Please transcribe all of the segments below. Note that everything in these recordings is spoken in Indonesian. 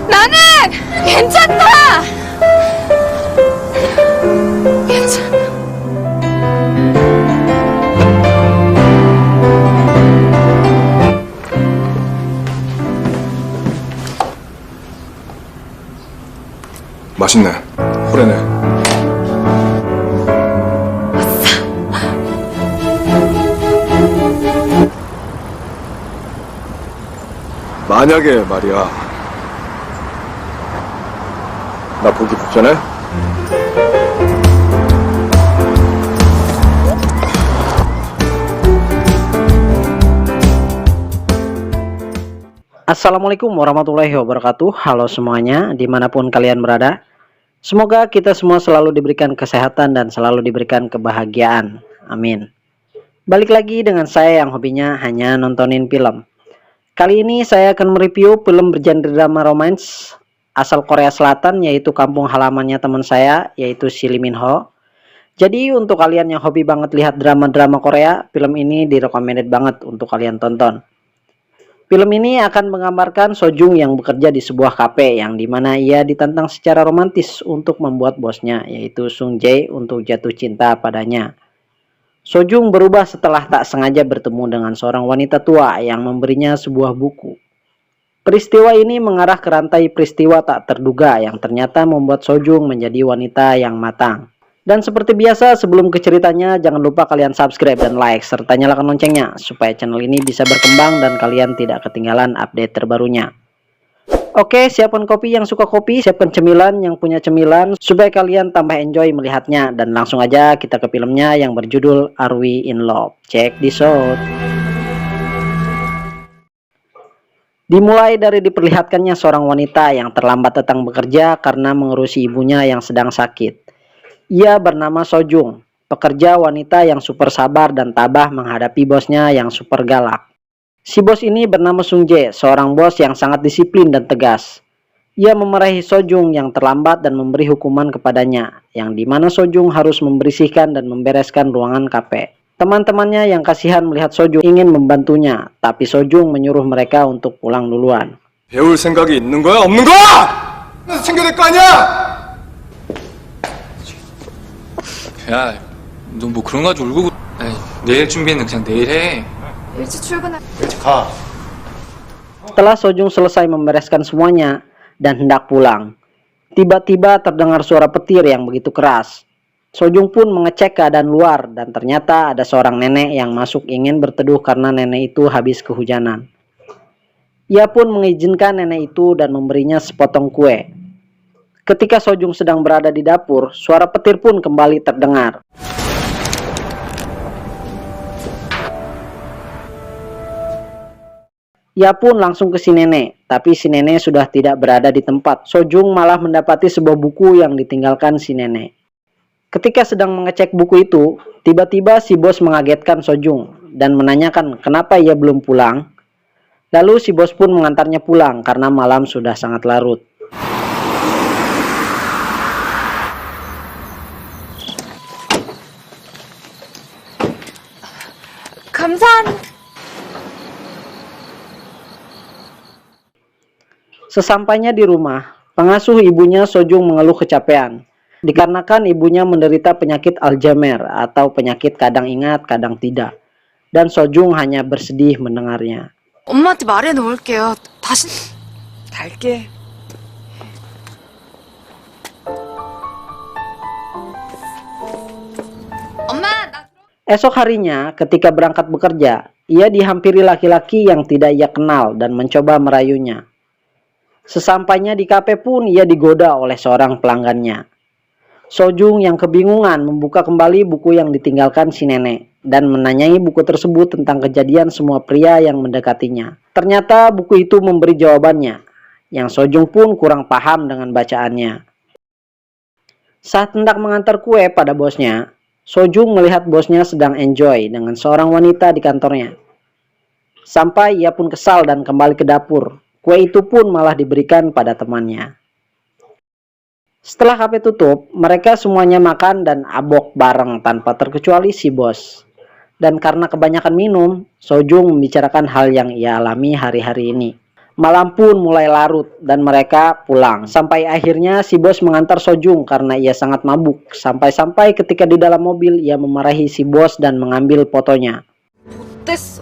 나는 괜찮다. 괜찮아. 맛있네. 호래네. 만약에 말이야, 나 보기 전에 Assalamualaikum warahmatullahi wabarakatuh. Halo semuanya, dimanapun kalian berada. Semoga kita semua selalu diberikan kesehatan dan selalu diberikan kebahagiaan. Amin. Balik lagi dengan saya yang hobinya hanya nontonin film. Kali ini saya akan mereview film bergenre drama romance asal Korea Selatan, yaitu kampung halamannya teman saya, yaitu si Lee Min Ho. Jadi untuk kalian yang hobi banget lihat drama-drama Korea, film ini recommended banget untuk kalian tonton. Film ini akan menggambarkan Sojung yang bekerja di sebuah kafe yang dimana ia ditantang secara romantis untuk membuat bosnya, yaitu Sung Jae, untuk jatuh cinta padanya. Sojung berubah setelah tak sengaja bertemu dengan seorang wanita tua yang memberinya sebuah buku. Peristiwa ini mengarah ke rantai peristiwa tak terduga yang ternyata membuat Sojung menjadi wanita yang matang. Dan seperti biasa, sebelum ke ceritanya, jangan lupa kalian subscribe dan like, serta nyalakan loncengnya, supaya channel ini bisa berkembang dan kalian tidak ketinggalan update terbarunya. Oke, siapkan kopi yang suka kopi, siapkan cemilan yang punya cemilan, supaya kalian tambah enjoy melihatnya. Dan langsung aja kita ke filmnya yang berjudul Are We In Love? Check this out. Dimulai dari diperlihatkannya seorang wanita yang terlambat datang bekerja karena mengurusi ibunya yang sedang sakit. Ia bernama Sojung, pekerja wanita yang super sabar dan tabah menghadapi bosnya yang super galak. Si bos ini bernama Sung Jae, seorang bos yang sangat disiplin dan tegas. Ia memarahi Sojung yang terlambat dan memberi hukuman kepadanya, yang dimana Sojung harus membersihkan dan membereskan ruangan kafe. Teman-temannya yang kasihan melihat Sojung ingin membantunya, tapi Sojung menyuruh mereka untuk pulang duluan. 배울 생각이 있는 거야, 없는 거야? 그래서 챙겨야 될 거 아니야? 야, 너 뭐 그런 거 가지고 울고 에이, 내일 준비는 그냥 내일 해. 일찍 출근할. Setelah Sojung selesai membereskan semuanya dan hendak pulang, tiba-tiba terdengar suara petir yang begitu keras. Sojung pun mengecek keadaan luar dan ternyata ada seorang nenek yang masuk ingin berteduh karena nenek itu habis kehujanan. Ia pun mengizinkan nenek itu dan memberinya sepotong kue. Ketika Sojung sedang berada di dapur, suara petir pun kembali terdengar. Ia pun langsung ke si nenek, tapi si nenek sudah tidak berada di tempat. Sojung malah mendapati sebuah buku yang ditinggalkan si nenek. Ketika sedang mengecek buku itu, tiba-tiba si bos mengagetkan Sojung dan menanyakan kenapa ia belum pulang. Lalu si bos pun mengantarnya pulang karena malam sudah sangat larut. 감사합니다. Sesampainya di rumah, pengasuh ibunya Sojung mengeluh kecapean. Dikarenakan ibunya menderita penyakit Alzheimer atau penyakit kadang ingat, kadang tidak. Dan Sojung hanya bersedih mendengarnya. 엄마한테 말해 놓을게요. 다시 갈게. 엄마, 나 Esok harinya, ketika berangkat bekerja, ia dihampiri laki-laki yang tidak ia kenal dan mencoba merayunya. Sesampainya di kafe pun ia digoda oleh seorang pelanggannya. Sojung yang kebingungan membuka kembali buku yang ditinggalkan si nenek dan menanyai buku tersebut tentang kejadian semua pria yang mendekatinya. Ternyata buku itu memberi jawabannya, yang Sojung pun kurang paham dengan bacaannya. Saat hendak mengantar kue pada bosnya, Sojung melihat bosnya sedang enjoy dengan seorang wanita di kantornya. Sampai ia pun kesal dan kembali ke dapur. Kue itu pun malah diberikan pada temannya. Setelah kafe tutup, mereka semuanya makan dan abok bareng tanpa terkecuali si bos. Dan karena kebanyakan minum, Sojung membicarakan hal yang ia alami hari-hari ini. Malam pun mulai larut dan mereka pulang. Sampai akhirnya si bos mengantar Sojung karena ia sangat mabuk. Sampai-sampai ketika di dalam mobil ia memarahi si bos dan mengambil fotonya. 됐어.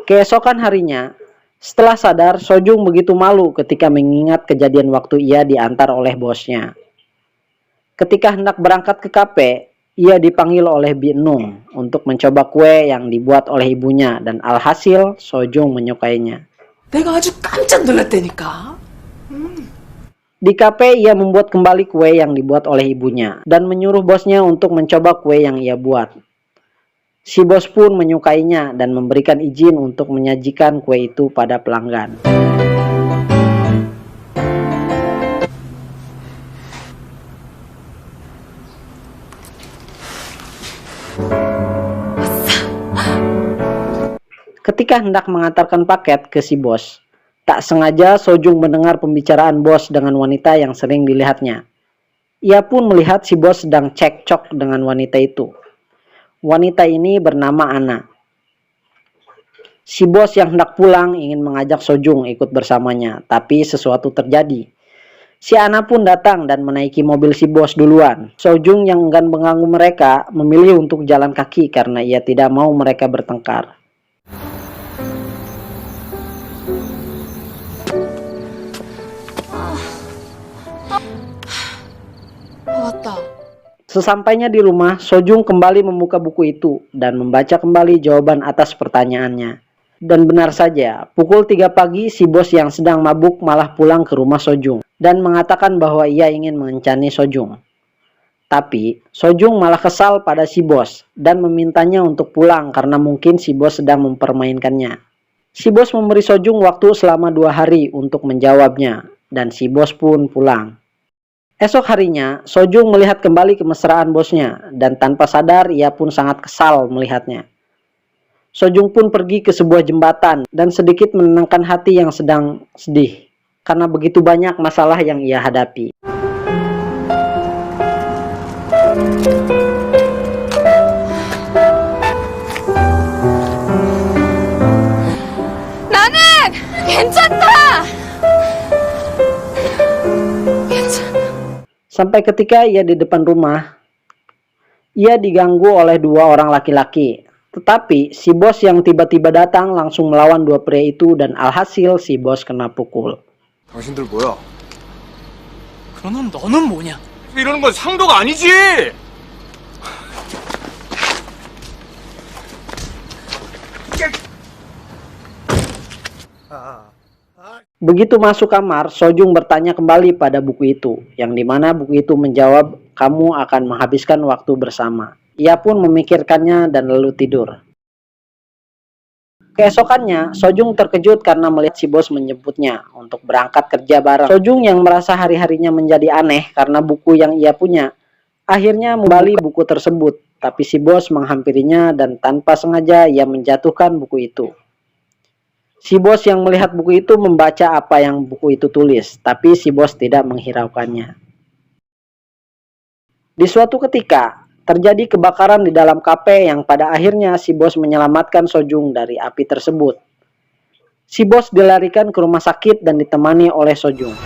Keesokan harinya, setelah sadar, Sojung begitu malu ketika mengingat kejadian waktu ia diantar oleh bosnya. Ketika hendak berangkat ke kafe, ia dipanggil oleh Binung untuk mencoba kue yang dibuat oleh ibunya dan alhasil Sojung menyukainya. 내가 아주 깜짝 놀랐다니까. Di kafe ia membuat kembali kue yang dibuat oleh ibunya dan menyuruh bosnya untuk mencoba kue yang ia buat. Si bos pun menyukainya dan memberikan izin untuk menyajikan kue itu pada pelanggan. Ketika hendak mengantarkan paket ke si bos, tak sengaja Sojung mendengar pembicaraan bos dengan wanita yang sering dilihatnya. Ia pun melihat si bos sedang cekcok dengan wanita itu. Wanita ini bernama Ana. Si bos yang hendak pulang ingin mengajak Sojung ikut bersamanya, tapi sesuatu terjadi. Si Ana pun datang dan menaiki mobil si bos duluan. Sojung yang enggan mengganggu mereka memilih untuk jalan kaki karena ia tidak mau mereka bertengkar. 왔다. Sesampainya di rumah, Sojung kembali membuka buku itu dan membaca kembali jawaban atas pertanyaannya. Dan benar saja, pukul 3 pagi si bos yang sedang mabuk malah pulang ke rumah Sojung dan mengatakan bahwa ia ingin mengencani Sojung. Tapi, Sojung malah kesal pada si bos dan memintanya untuk pulang karena mungkin si bos sedang mempermainkannya. Si bos memberi Sojung waktu selama 2 hari untuk menjawabnya dan si bos pun pulang. Esok harinya, Sojung melihat kembali kemesraan bosnya dan tanpa sadar ia pun sangat kesal melihatnya. Sojung pun pergi ke sebuah jembatan dan sedikit menenangkan hati yang sedang sedih karena begitu banyak masalah yang ia hadapi. 나는 괜찮다. Sampai ketika ia di depan rumah, ia diganggu oleh 2 orang laki-laki. Tetapi si bos yang tiba-tiba datang langsung melawan 2 pria itu dan alhasil si bos kena pukul. 당신들 뭐야? 그럼 너는 뭐냐? 이러는 건 상도가 아니지! Begitu masuk kamar, Sojung bertanya kembali pada buku itu, yang dimana buku itu menjawab, kamu akan menghabiskan waktu bersama. Ia pun memikirkannya dan lalu tidur. Keesokannya, Sojung terkejut karena melihat si bos menjemputnya untuk berangkat kerja bareng. Sojung yang merasa hari-harinya menjadi aneh karena buku yang ia punya, akhirnya membeli buku tersebut, tapi si bos menghampirinya dan tanpa sengaja ia menjatuhkan buku itu. Si bos yang melihat buku itu membaca apa yang buku itu tulis, tapi si bos tidak menghiraukannya. Di suatu ketika, terjadi kebakaran di dalam kafe yang pada akhirnya si bos menyelamatkan Sojung dari api tersebut. Si bos dilarikan ke rumah sakit dan ditemani oleh Sojung.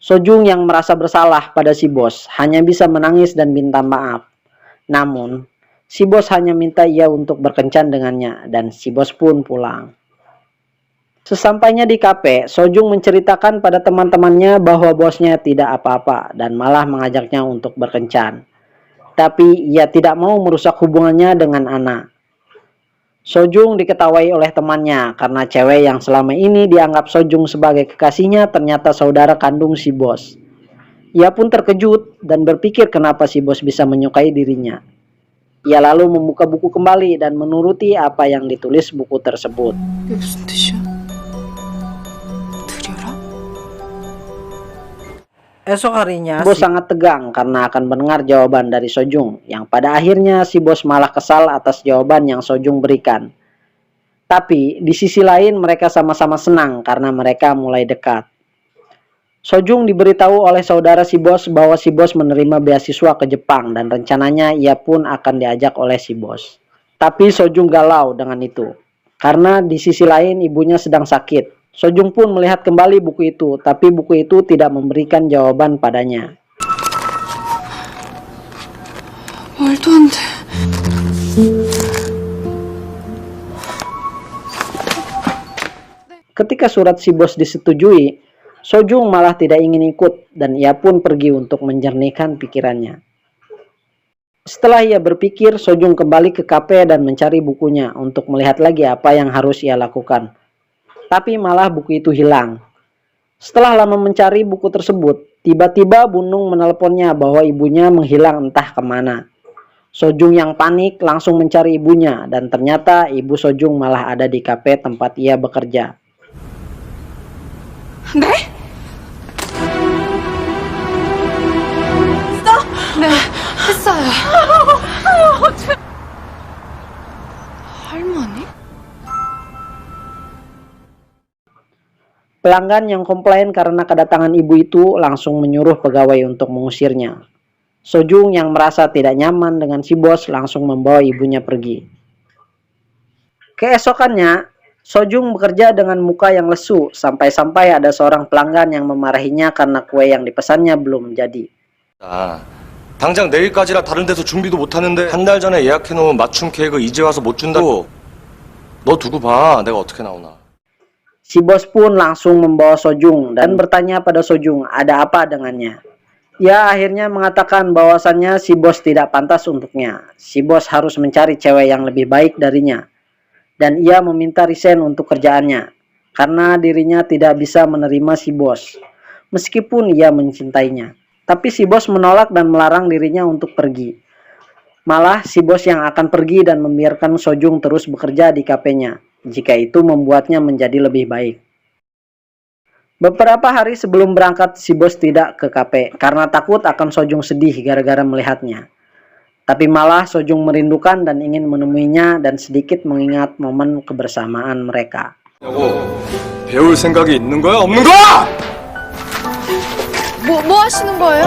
Sojung yang merasa bersalah pada si bos hanya bisa menangis dan minta maaf. Namun, si bos hanya minta ia untuk berkencan dengannya dan si bos pun pulang. Sesampainya di kafe, Sojung menceritakan pada teman-temannya bahwa bosnya tidak apa-apa dan malah mengajaknya untuk berkencan. Tapi ia tidak mau merusak hubungannya dengan Ana. Sojung diketawai oleh temannya karena cewek yang selama ini dianggap Sojung sebagai kekasihnya ternyata saudara kandung si bos. Ia pun terkejut dan berpikir kenapa si bos bisa menyukai dirinya. Ia lalu membuka buku kembali dan menuruti apa yang ditulis buku tersebut. 이게 무슨 뜻이야? 들여라? Esok harinya, bos sangat tegang karena akan mendengar jawaban dari Sojung, yang pada akhirnya si bos malah kesal atas jawaban yang Sojung berikan. Tapi di sisi lain mereka sama-sama senang karena mereka mulai dekat. Sojung diberitahu oleh saudara si bos bahwa si bos menerima beasiswa ke Jepang dan rencananya ia pun akan diajak oleh si bos. Tapi Sojung galau dengan itu, karena di sisi lain ibunya sedang sakit. Sojung pun melihat kembali buku itu, tapi buku itu tidak memberikan jawaban padanya. 말도 안 돼. Ketika surat si bos disetujui, Sojung malah tidak ingin ikut dan ia pun pergi untuk menjernihkan pikirannya. Setelah ia berpikir, Sojung kembali ke kafe dan mencari bukunya untuk melihat lagi apa yang harus ia lakukan. Tapi malah buku itu hilang. Setelah lama mencari buku tersebut, tiba-tiba Bunung menelponnya bahwa ibunya menghilang entah kemana. Sojung yang panik langsung mencari ibunya dan ternyata ibu Sojung malah ada di kafe tempat ia bekerja. 네? 네, 했어요. 할머니? Pelanggan yang komplain karena kedatangan ibu itu langsung menyuruh pegawai untuk mengusirnya. Sojung yang merasa tidak nyaman dengan si bos langsung membawa ibunya pergi. Keesokannya, Sojung bekerja dengan muka yang lesu sampai-sampai ada seorang pelanggan yang memarahinya karena kue yang dipesannya belum jadi. 당장 내일까지라 다른 데서 준비도 못 하는데 한 달 전에 예약해놓은 맞춤 케이크 이제 와서 못 준다고. 너 두고 봐. 내가 어떻게 나오나. Si bos pun langsung membawa Sojung dan bertanya pada Sojung ada apa dengannya. Ia akhirnya mengatakan bahwasannya si bos tidak pantas untuknya. Si bos harus mencari cewek yang lebih baik darinya. Dan ia meminta resign untuk kerjaannya karena dirinya tidak bisa menerima si bos. Meskipun ia mencintainya. Tapi si bos menolak dan melarang dirinya untuk pergi. Malah si bos yang akan pergi dan membiarkan Sojung terus bekerja di kafenya, jika itu membuatnya menjadi lebih baik. Beberapa hari sebelum berangkat, si bos tidak ke kafe karena takut akan Sojung sedih gara-gara melihatnya. Tapi malah Sojung merindukan dan ingin menemuinya dan sedikit mengingat momen kebersamaan mereka. 배울 생각이 있는 거야, 없는 거야? 뭐 하시는 거예요?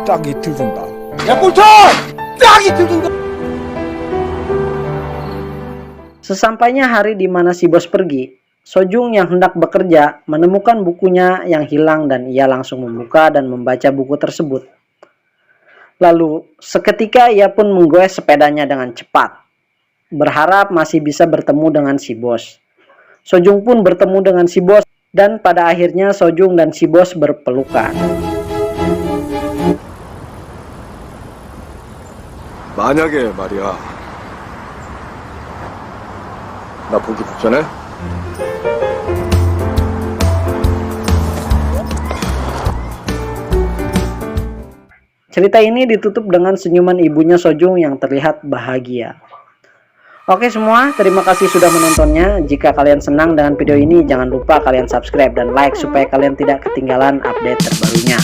딱 이틀 된다. 야, 꼴통! 딱 이틀 된다. Sesampainya hari di mana si bos pergi, Sojung yang hendak bekerja menemukan bukunya yang hilang dan ia langsung membuka dan membaca buku tersebut. Lalu, seketika ia pun menggoes sepedanya dengan cepat, berharap masih bisa bertemu dengan si bos. Sojung pun bertemu dengan si bos dan pada akhirnya Sojung dan si bos berpelukan. 만약에 말이야. 나 보기 복전해? Cerita ini ditutup dengan senyuman ibunya Sojung yang terlihat bahagia. Oke semua, terima kasih sudah menontonnya. Jika kalian senang dengan video ini, jangan lupa kalian subscribe dan like supaya kalian tidak ketinggalan update terbarunya.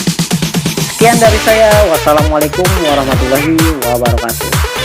Sekian dari saya, wassalamualaikum warahmatullahi wabarakatuh.